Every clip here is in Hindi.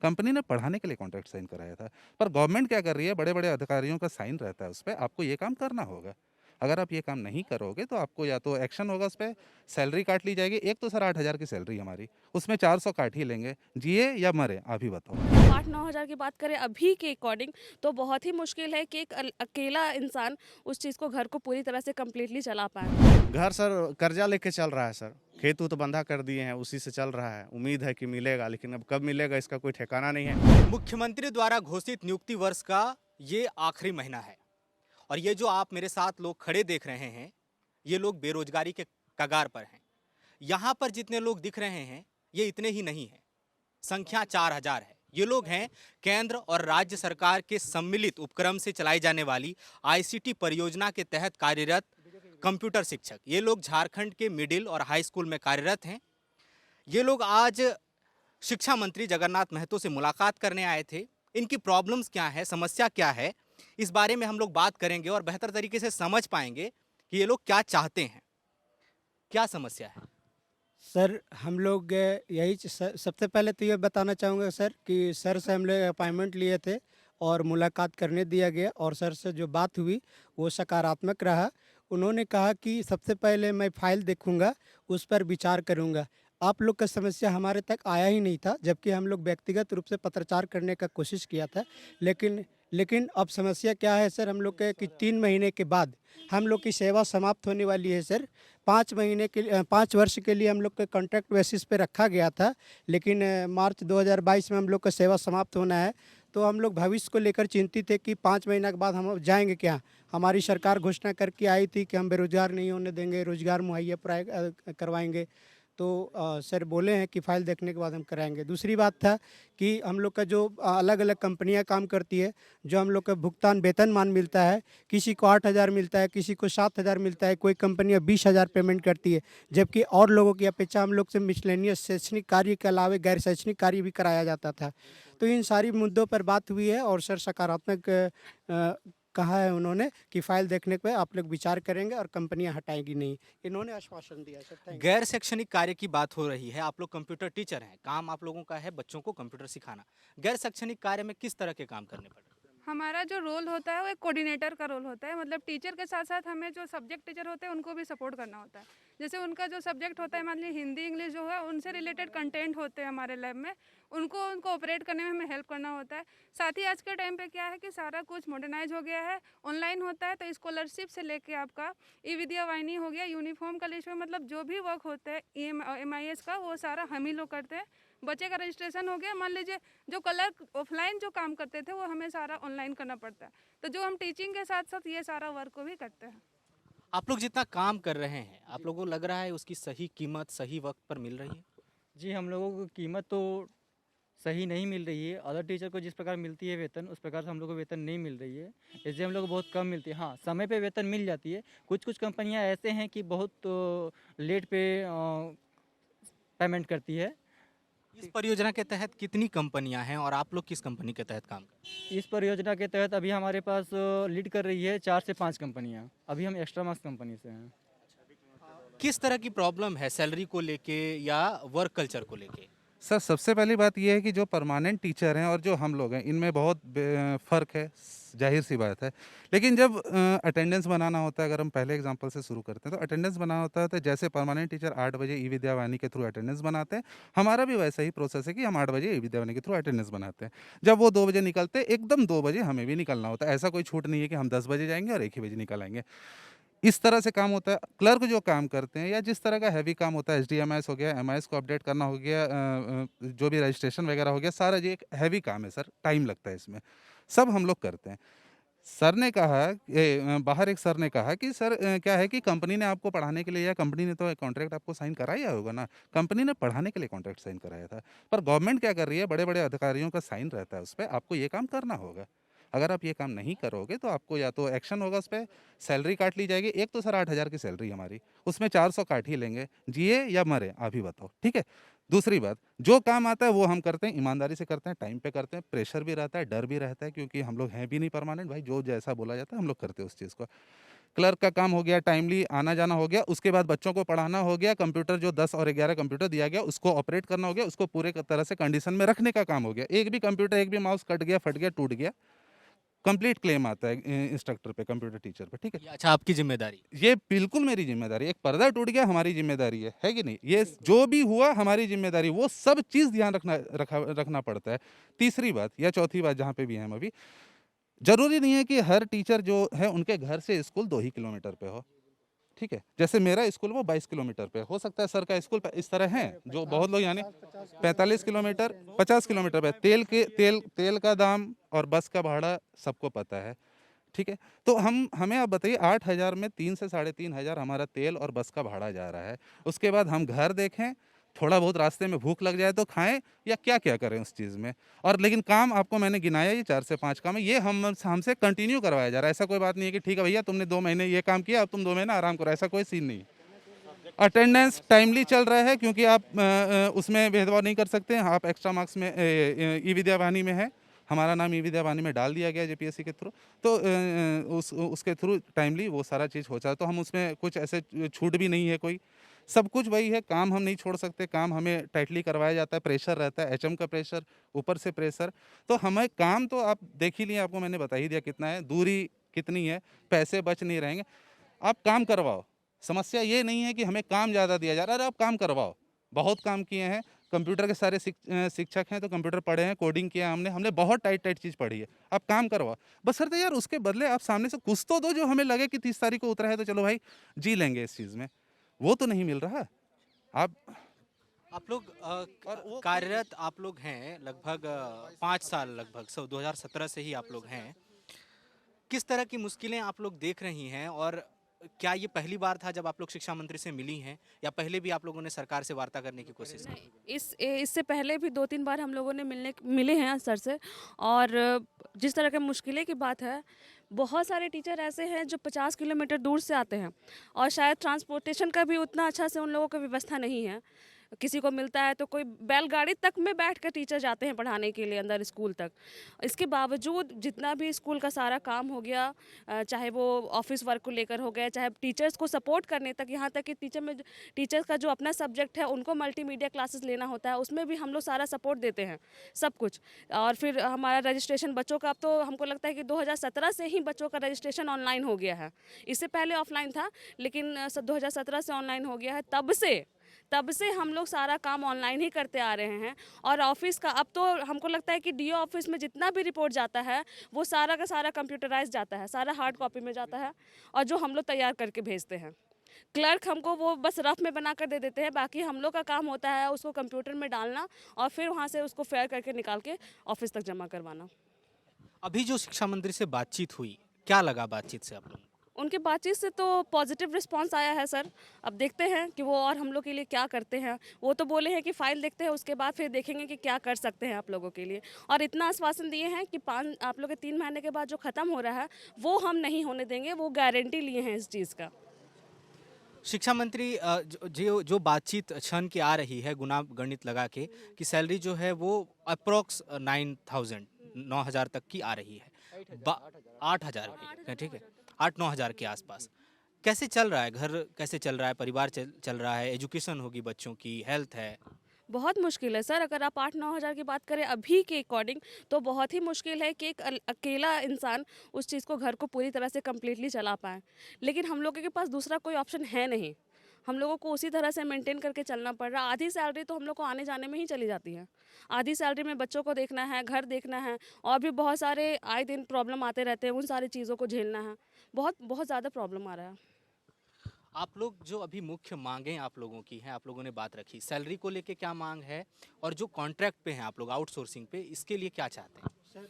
कंपनी ने पढ़ाने के लिए कॉन्ट्रैक्ट साइन कराया था। पर गवर्नमेंट क्या कर रही है, बड़े-बड़े अधिकारियों का साइन रहता है उस पे, आपको ये काम करना होगा। अगर आप ये काम नहीं करोगे तो आपको या तो एक्शन होगा उस पे, सैलरी काट ली जाएगी। एक तो सर 8,000 की सैलरी हमारी, उसमें 400 काट ही लेंगे। जिए या मरे, आप ही बताओ। 8-9 हज़ार की बात करें अभी के अकॉर्डिंग तो बहुत ही मुश्किल है कि एक अकेला इंसान उस चीज़ को घर को पूरी तरह से कंप्लीटली चला पाए। घर सर कर्जा लेके चल रहा है सर। खेत तो बंधा कर दिए हैं, उसी से चल रहा है। उम्मीद है कि मिलेगा, लेकिन अब कब मिलेगा इसका कोई ठिकाना नहीं है। मुख्यमंत्री द्वारा घोषित नियुक्ति वर्ष का ये आखिरी महीना है और ये जो आप मेरे साथ लोग खड़े देख रहे हैं, ये लोग बेरोजगारी के कगार पर हैं। यहाँ पर जितने लोग दिख रहे हैं, ये इतने ही नहीं हैं, संख्या 4,000 है। ये लोग हैं केंद्र और राज्य सरकार के सम्मिलित उपक्रम से चलाई जाने वाली आईसीटी परियोजना के तहत कार्यरत कंप्यूटर शिक्षक। ये लोग झारखंड के मिडिल और हाई स्कूल में कार्यरत हैं। ये लोग आज शिक्षा मंत्री जगन्नाथ महतो से मुलाकात करने आए थे। इनकी प्रॉब्लम्स क्या है, समस्या क्या है, इस बारे में हम लोग बात करेंगे और बेहतर तरीके से समझ पाएंगे कि ये लोग क्या चाहते हैं, क्या समस्या है। सर हम लोग सबसे पहले तो ये बताना चाहूँगा सर कि सर से हम लोग अपॉइंटमेंट लिए थे और मुलाकात करने दिया गया और सर से जो बात हुई वो सकारात्मक रहा। उन्होंने कहा कि सबसे पहले मैं फाइल देखूंगा, उस पर विचार करूंगा। आप लोग का समस्या हमारे तक आया ही नहीं था, जबकि हम लोग व्यक्तिगत रूप से पत्रचार करने का कोशिश किया था। लेकिन लेकिन अब समस्या क्या है सर, हम लोग के कि 3 महीने के बाद हम लोग की सेवा समाप्त होने वाली है सर। 5 महीने के लिए 5 वर्ष के लिए हम लोग के कॉन्ट्रैक्ट बेसिस पे रखा गया था, लेकिन मार्च 2022 में हम लोग का सेवा समाप्त होना है। तो हम लोग भविष्य को लेकर चिंतित थे कि 5 महीना के बाद हम अब जाएंगे क्या। हमारी सरकार घोषणा करके आई थी कि हम बेरोजगार नहीं होने देंगे, रोजगार मुहैया करवाएंगे। तो सर बोले हैं कि फाइल देखने के बाद हम कराएंगे। दूसरी बात था कि हम लोग का जो अलग अलग कंपनियां काम करती है, जो हम लोग का भुगतान वेतनमान मिलता है, किसी को 8,000 मिलता है, किसी को 7,000 मिलता है, कोई कंपनियां 20,000 पेमेंट करती है, जबकि और लोगों की अपेक्षा हम लोग से मिसलेनियस शैक्षणिक कार्य के अलावा गैर शैक्षणिक कार्य भी कराया जाता था। तो इन सारी मुद्दों पर बात हुई है और सर सकारात्मक कहा है उन्होंने कि फाइल देखने पे आप लोग विचार करेंगे और कंपनियां हटाएंगी नहीं, इन्होंने आश्वासन दिया सर। Thank you. गैर शैक्षणिक कार्य की बात हो रही है, आप लोग कंप्यूटर टीचर हैं, काम आप लोगों का है बच्चों को कंप्यूटर सिखाना। गैर शैक्षणिक कार्य में किस तरह के काम करने पड़े। हमारा जो रोल होता है वो एक कोऑर्डिनेटर का रोल होता है। मतलब टीचर के साथ साथ हमें जो सब्जेक्ट टीचर होते हैं उनको भी सपोर्ट करना होता है। जैसे उनका जो सब्जेक्ट होता है, मान लीजिए हिंदी इंग्लिश जो है, उनसे रिलेटेड कंटेंट होते हैं हमारे लैब में, उनको ऑपरेट करने में हमें हेल्प करना होता है। साथ ही आज के टाइम पे क्या है कि सारा कुछ मॉडर्नाइज हो गया है, ऑनलाइन होता है। तो स्कॉलरशिप से लेके आपका ई विद्या वाहिनी हो गया, यूनिफॉर्म का लिस्ट में, मतलब जो भी वर्क होता है EMIS का, वो सारा हम ही लोग करते हैं। बच्चे का रजिस्ट्रेशन हो गया, मान लीजिए जो क्लर्क ऑफलाइन जो काम करते थे वो हमें सारा ऑनलाइन करना पड़ता है। तो जो हम टीचिंग के साथ साथ ये सारा वर्क को भी करते हैं। आप लोग जितना काम कर रहे हैं, आप लोगों को लग रहा है उसकी सही कीमत सही वक्त पर मिल रही है। जी, हम लोगों को कीमत तो सही नहीं मिल रही है। अदर टीचर को जिस प्रकार मिलती है वेतन, उस प्रकार से हम लोग को वेतन नहीं मिल रही है। इसलिए हम लोग को बहुत कम मिलती है। हाँ, समय पे वेतन मिल जाती है। कुछ कुछ कंपनियां ऐसे हैं कि बहुत लेट पे पेमेंट करती है। इस परियोजना के तहत कितनी कंपनियां हैं और आप लोग किस कंपनी के तहत काम कर रहे हैं। इस परियोजना के तहत अभी हमारे पास लीड कर रही है 4 से 5 कंपनियाँ। अभी हम एक्स्ट्रा मार्क्स कंपनी से हैं। किस तरह की प्रॉब्लम है, सैलरी को लेके या वर्क कल्चर को लेके। सर सबसे पहली बात ये है कि जो परमानेंट टीचर हैं और जो हम लोग हैं, इनमें बहुत फ़र्क है, जाहिर सी बात है। लेकिन जब अटेंडेंस बनाना होता है, अगर हम पहले एग्जांपल से शुरू करते हैं तो अटेंडेंस बनाना होता है, तो जैसे परमानेंट टीचर 8 बजे ई विद्या वाहिनी के थ्रू अटेंडेंस बनाते हैं, हमारा भी वैसा ही प्रोसेस है कि हम 8 बजे ई विद्या वाहिनी के थ्रू अटेंडेंस बनाते हैं। जब वो 2 बजे निकलते हैं, एकदम 2 बजे हमें भी निकलना होता है। ऐसा कोई छूट नहीं है कि हम 10 बजे जाएंगे और 1 ही बजे निकल आएंगे। इस तरह से काम होता है। क्लर्क जो काम करते हैं या जिस तरह का हैवी काम होता है, एसडीएमएस हो गया, एमआईएस को अपडेट करना हो गया, जो भी रजिस्ट्रेशन वगैरह हो गया, सारा ये एक हैवी काम है सर, टाइम लगता है इसमें। सब हम लोग करते हैं। सर ने कहा बाहर एक सर ने कहा कि सर क्या है कि कंपनी ने आपको पढ़ाने के लिए, या कंपनी ने तो कॉन्ट्रैक्ट आपको साइन कराया होगा ना, कंपनी ने पढ़ाने के लिए कॉन्ट्रैक्ट साइन कराया था। पर गवर्नमेंट क्या कर रही है, बड़े-बड़े अधिकारियों का साइन रहता है उस पे, आपको ये काम करना होगा। अगर आप ये काम नहीं करोगे तो आपको या तो एक्शन होगा उस पे, सैलरी काट ली जाएगी। एक तो सर 8,000 की सैलरी हमारी, उसमें 400 काट ही लेंगे। जिए या मरे, आप ही बताओ, ठीक है? दूसरी बात, जो काम आता है वो हम करते हैं, ईमानदारी से करते हैं, टाइम पे करते हैं। प्रेशर भी रहता है, डर भी रहता है, क्योंकि हम लोग हैं भी नहीं परमानेंट भाई, जो जैसा बोला जाता है हम लोग करते हैं उस चीज़ को। क्लर्क का काम हो गया, टाइमली आना जाना हो गया, उसके बाद बच्चों को पढ़ाना हो गया, कंप्यूटर जो 10 और 11 कंप्यूटर दिया गया उसको ऑपरेट करना हो गया, उसको पूरे तरह से कंडीशन में रखने का काम हो गया। एक भी कंप्यूटर, एक भी माउस कट गया, फट गया, टूट गया, कंप्लीट क्लेम आता है इंस्ट्रक्टर पे, कंप्यूटर टीचर पे, ठीक है। ये अच्छा आपकी जिम्मेदारी। ये बिल्कुल मेरी जिम्मेदारी है। एक पर्दा टूट गया, हमारी जिम्मेदारी है कि नहीं? ये जो भी हुआ हमारी जिम्मेदारी, वो सब चीज़ ध्यान रखना पड़ता है। तीसरी बात या चौथी बात जहाँ पे भी हैं हम अभी, ज़रूरी नहीं है कि हर टीचर जो है उनके घर से स्कूल 2 ही किलोमीटर पे हो, ठीक है। जैसे मेरा स्कूल वो 22 किलोमीटर पे हो सकता है, सर का स्कूल इस तरह है जो बहुत लोग यानी 45 किलोमीटर, 50 किलोमीटर पे। तेल का दाम और बस का भाड़ा सबको पता है, ठीक है। तो हमें आप बताइए, 8,000 में 3 से 3,500 हमारा तेल और बस का भाड़ा जा रहा है। उसके बाद हम घर देखें, थोड़ा बहुत रास्ते में भूख लग जाए तो खाएं, या क्या क्या करें उस चीज़ में। और लेकिन काम आपको मैंने गिनाया, ये 4 से 5 काम है, ये हमसे कंटिन्यू करवाया जा रहा है। ऐसा कोई बात नहीं है कि ठीक है भैया तुमने 2 महीने ये काम किया, अब तुम 2 महीने आराम करो, ऐसा कोई सीन नहीं। अटेंडेंस टाइमली चल रहा है, क्योंकि आप उसमें भेदभाव नहीं कर सकते। आप एक्स्ट्रा मार्क्स में ई विद्या वाहिनी में है, हमारा नाम ई विद्या वाहिनी में डाल दिया गया जेपीएससी के थ्रू, तो उसके थ्रू टाइमली वो सारा चीज़ हो जाए, तो हम उसमें कुछ ऐसे छूट भी नहीं है कोई, सब कुछ वही है। काम हम नहीं छोड़ सकते, काम हमें टाइटली करवाया जाता है, प्रेशर रहता है, एचएम का प्रेशर, ऊपर से प्रेशर। तो हमें काम तो आप देख ही लिए, आपको मैंने बता ही दिया कितना है, दूरी कितनी है, पैसे बच नहीं रहेंगे। आप काम करवाओ, समस्या ये नहीं है कि हमें काम ज़्यादा दिया जा रहा है, अरे आप काम करवाओ। बहुत काम किए हैं, कंप्यूटर के सारे शिक्षक हैं तो कंप्यूटर पढ़े हैं, कोडिंग किया हमने बहुत टाइट चीज़ पढ़ी है, आप काम करवाओ। बस सर, तो यार उसके बदले आप सामने से कुछ तो दो जो हमें लगे कि 30 तारीख को उतरा है तो चलो भाई जी लेंगे इस चीज़ में। वो तो नहीं मिल रहा। आप लोग कार्यरत आप लोग हैं लगभग 5 साल, लगभग 2017 से ही आप लोग हैं। किस तरह की मुश्किलें आप लोग देख रही हैं, और क्या ये पहली बार था जब आप लोग शिक्षा मंत्री से मिली हैं, या पहले भी आप लोगों ने सरकार से वार्ता करने की कोशिश की? इससे पहले भी 2-3 बार हम लोगों ने मिले हैं सर से। और जिस तरह की मुश्किलें की बात है, बहुत सारे टीचर ऐसे हैं जो 50 किलोमीटर दूर से आते हैं, और शायद ट्रांसपोर्टेशन का भी उतना अच्छा से उन लोगों की व्यवस्था नहीं है। किसी को मिलता है तो कोई बैलगाड़ी तक में बैठ कर टीचर जाते हैं पढ़ाने के लिए अंदर स्कूल तक। इसके बावजूद जितना भी स्कूल का सारा काम हो गया, चाहे वो ऑफिस वर्क को लेकर हो गया, चाहे टीचर्स को सपोर्ट करने तक, यहाँ तक कि टीचर्स का जो अपना सब्जेक्ट है उनको मल्टीमीडिया क्लासेस लेना होता है, उसमें भी हम लोग सारा सपोर्ट देते हैं, सब कुछ। और फिर हमारा रजिस्ट्रेशन बच्चों का, अब तो हमको लगता है कि 2017 से ही बच्चों का रजिस्ट्रेशन ऑनलाइन हो गया है। इससे पहले ऑफलाइन था, लेकिन 2017 से ऑनलाइन हो गया है। तब से हम लोग सारा काम ऑनलाइन ही करते आ रहे हैं। और ऑफिस का अब तो हमको लगता है कि डीओ ऑफिस में जितना भी रिपोर्ट जाता है वो सारा का सारा कंप्यूटराइज जाता है, सारा हार्ड कॉपी में जाता है, और जो हम लोग तैयार करके भेजते हैं। क्लर्क हमको वो बस रफ में बना कर दे देते हैं, बाकी हम लोग का काम होता है उसको कंप्यूटर में डालना और फिर वहाँ से उसको फेयर करके निकाल के ऑफिस तक जमा करवाना। अभी जो शिक्षा मंत्री से बातचीत हुई, क्या लगा बातचीत से आप लोगों को? उनकी बातचीत से तो पॉजिटिव रिस्पांस आया है सर। अब देखते हैं कि वो और हम लोग के लिए क्या करते हैं। वो तो बोले हैं कि फ़ाइल देखते हैं, उसके बाद फिर देखेंगे कि क्या कर सकते हैं आप लोगों के लिए। और इतना आश्वासन दिए हैं कि आप लोग के 3 महीने के बाद जो ख़त्म हो रहा है वो हम नहीं होने देंगे, वो गारंटी लिए हैं इस चीज़ का। शिक्षा मंत्री जो बातचीत छन की आ रही है, गुना गणित लगा के, कि सैलरी जो है वो अप्रोक्स 9,000 तक की आ रही है, 8,000 की, ठीक है, 8-9,000 के आसपास। कैसे चल रहा है घर, कैसे चल रहा है परिवार, चल रहा है, एजुकेशन होगी बच्चों की, हेल्थ है? बहुत मुश्किल है सर। अगर आप 8-9 हज़ार की बात करें अभी के अकॉर्डिंग, तो बहुत ही मुश्किल है कि एक अकेला इंसान उस चीज़ को, घर को पूरी तरह से कम्प्लीटली चला पाए। लेकिन हम लोगों के पास दूसरा कोई ऑप्शन है नहीं, हम लोगों को उसी तरह से मेंटेन करके चलना पड़ रहा है। आधी सैलरी तो हम लोग को आने जाने में ही चली जाती है। आधी सैलरी में बच्चों को देखना है, घर देखना है, और भी बहुत सारे आए दिन प्रॉब्लम आते रहते हैं, उन सारी चीज़ों को झेलना है। बहुत ज़्यादा प्रॉब्लम आ रहा है। आप लोग जो अभी मुख्य मांगें आप लोगों की हैं, आप लोगों ने बात रखी, सैलरी को लेके क्या मांग है, और जो कॉन्ट्रैक्ट पे हैं आप लोग आउटसोर्सिंग पे, इसके लिए क्या चाहते हैं?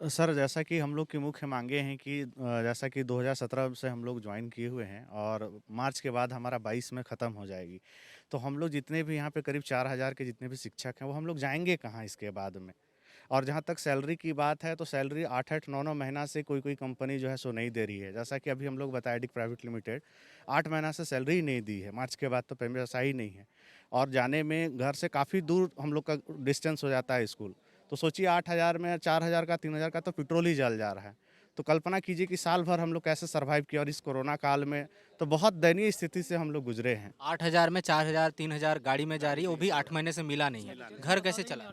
सर, जैसा कि हम लोग की मुख्य मांगे हैं कि जैसा कि 2017 से हम लोग ज्वाइन किए हुए हैं और मार्च के बाद हमारा 22 में ख़त्म हो जाएगी, तो हम लोग जितने भी यहाँ पे करीब 4,000 के जितने भी शिक्षक हैं वो हम लोग जाएंगे कहाँ इसके बाद में। और जहाँ तक सैलरी की बात है तो सैलरी 8-8, 9-9 महीना से कोई कंपनी जो है सो नहीं दे रही है। जैसा कि अभी हम लोग बताया, डिक प्राइवेट लिमिटेड 8 महीना से सैलरी ही नहीं दी है, मार्च के बाद तो पेमेंट ऐसा ही नहीं है। और जाने में घर से काफ़ी दूर हम लोग का डिस्टेंस हो जाता है स्कूल, तो सोचिए 8,000 में 4,000 का, 3,000 का तो पेट्रोल ही जल जा रहा है। तो कल्पना कीजिए कि साल भर हम लोग कैसे सर्वाइव किया, और इस कोरोना काल में तो बहुत दयनीय स्थिति से हम लोग गुजरे हैं। 8,000 में 4,000 3,000 गाड़ी में जा रही है, वो भी 8 महीने से मिला नहीं है। घर कैसे चला?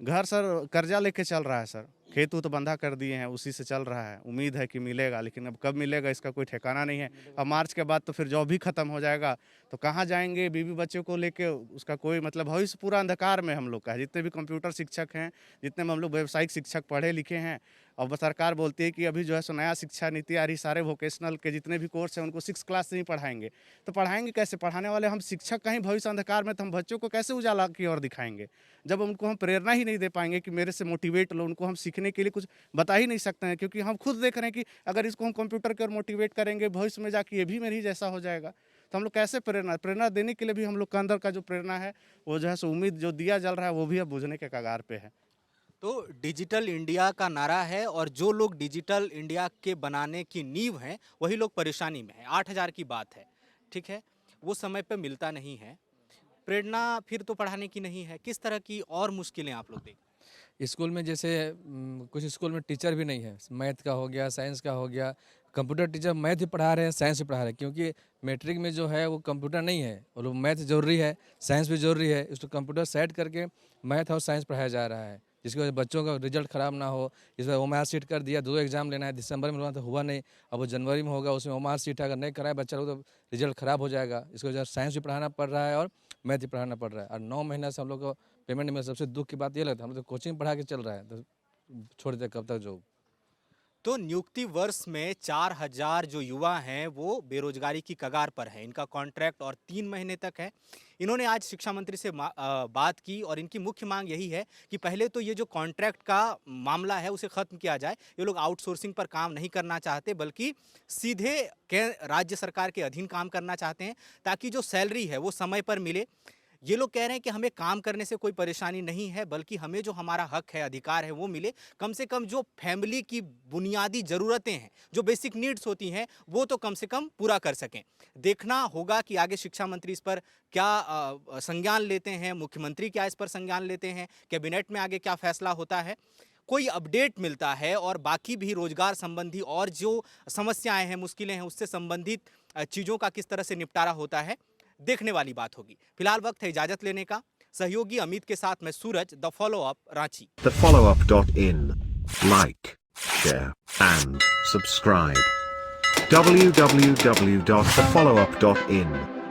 घर सर कर्जा लेके चल रहा है सर, खेत तो बंधा कर दिए हैं, उसी से चल रहा है। उम्मीद है कि मिलेगा, लेकिन अब कब मिलेगा इसका कोई ठिकाना नहीं है। अब मार्च के बाद तो फिर जॉब भी खत्म हो जाएगा, तो कहाँ जाएंगे बीवी बच्चों को लेके, उसका कोई मतलब भविष्य पूरा अंधकार में हम लोग का है। जितने भी कंप्यूटर शिक्षक हैं, जितने हम लोग व्यावसायिक शिक्षक पढ़े लिखे हैं, और सरकार बोलती है कि अभी जो है सो नया शिक्षा नीति आ रही, सारे वोकेशनल के जितने भी कोर्स हैं उनको 6 क्लास से ही पढ़ाएंगे। तो पढ़ाएंगे कैसे? पढ़ाने वाले हम शिक्षक कहीं भविष्य अंधकार में, तो हम बच्चों को कैसे उजाला की ओर दिखाएंगे जब उनको हम प्रेरणा ही नहीं दे पाएंगे कि मेरे से मोटिवेट लो। उनको हम सीखने के लिए कुछ बता ही नहीं सकते हैं, क्योंकि हम खुद देख रहे हैं कि अगर इसको हम कंप्यूटर की ओर मोटिवेट करेंगे, भविष्य में जाके ये भी मेरे ही जैसा हो जाएगा। तो हम लोग कैसे प्रेरणा देने के लिए भी हम लोग के अंदर का जो प्रेरणा है, वो जो है सो उम्मीद जो दिया जल रहा है, वो भी अब बुझने के कगार पे है। तो डिजिटल इंडिया का नारा है, और जो लोग डिजिटल इंडिया के बनाने की नींव हैं वही लोग परेशानी में हैं। 8,000 की बात है, ठीक है, वो समय पे मिलता नहीं है। प्रेरणा फिर तो पढ़ाने की नहीं है, किस तरह की और मुश्किलें आप लोग देख? स्कूल में जैसे कुछ स्कूल में टीचर भी नहीं है, मैथ का हो गया, साइंस का हो गया। कंप्यूटर टीचर मैथ भी पढ़ा रहे हैं, साइंस भी पढ़ा रहे हैं, क्योंकि मैट्रिक में जो है वो कंप्यूटर नहीं है, और वो मैथ जरूरी है, साइंस भी जरूरी है। उसको कंप्यूटर सेट करके मैथ और साइंस पढ़ाया जा रहा है, जिसकी वजह से बच्चों का रिजल्ट ख़राब ना हो। इस बार ओमार सीट कर दिया, 2 एग्जाम लेना है, दिसंबर में तो हुआ नहीं, अब वो जनवरी में होगा। उसमें ओमार सीट अगर नहीं कराए बच्चा लोग तो रिजल्ट ख़राब हो जाएगा। इसकी वजह से साइंस भी पढ़ाना पड़ रहा है और मैथ भी पढ़ाना पड़ रहा है, और 9 महीना से हम लोग को पेमेंट में सबसे दुख की बात ये लगता है, हम लोग तो कोचिंग पढ़ा के चल रहा है, तो छोड़ दे कब तक जॉब। तो नियुक्ति वर्ष में 4,000 जो युवा हैं वो बेरोजगारी की कगार पर हैं। इनका कॉन्ट्रैक्ट और 3 महीने तक है। इन्होंने आज शिक्षा मंत्री से बात की, और इनकी मुख्य मांग यही है कि पहले तो ये जो कॉन्ट्रैक्ट का मामला है उसे खत्म किया जाए। ये लोग आउटसोर्सिंग पर काम नहीं करना चाहते, बल्कि सीधे राज्य सरकार के अधीन काम करना चाहते हैं, ताकि जो सैलरी है वो समय पर मिले। ये लोग कह रहे हैं कि हमें काम करने से कोई परेशानी नहीं है, बल्कि हमें जो हमारा हक है, अधिकार है, वो मिले। कम से कम जो फैमिली की बुनियादी ज़रूरतें हैं, जो बेसिक नीड्स होती हैं, वो तो कम से कम पूरा कर सकें। देखना होगा कि आगे शिक्षा मंत्री इस पर क्या संज्ञान लेते हैं, मुख्यमंत्री क्या इस पर संज्ञान लेते हैं, कैबिनेट में आगे क्या फैसला होता है। कोई अपडेट मिलता है और बाकी भी रोजगार संबंधी और जो समस्याएं हैं, मुश्किलें हैं, उससे संबंधित चीज़ों का किस तरह से निपटारा होता है, देखने वाली बात होगी। फिलहाल वक्त है इजाजत लेने का। सहयोगी अमित के साथ मैं Suraj, the follow up, Ranchi. thefollowup.in. Like, share and subscribe. www.thefollowup.in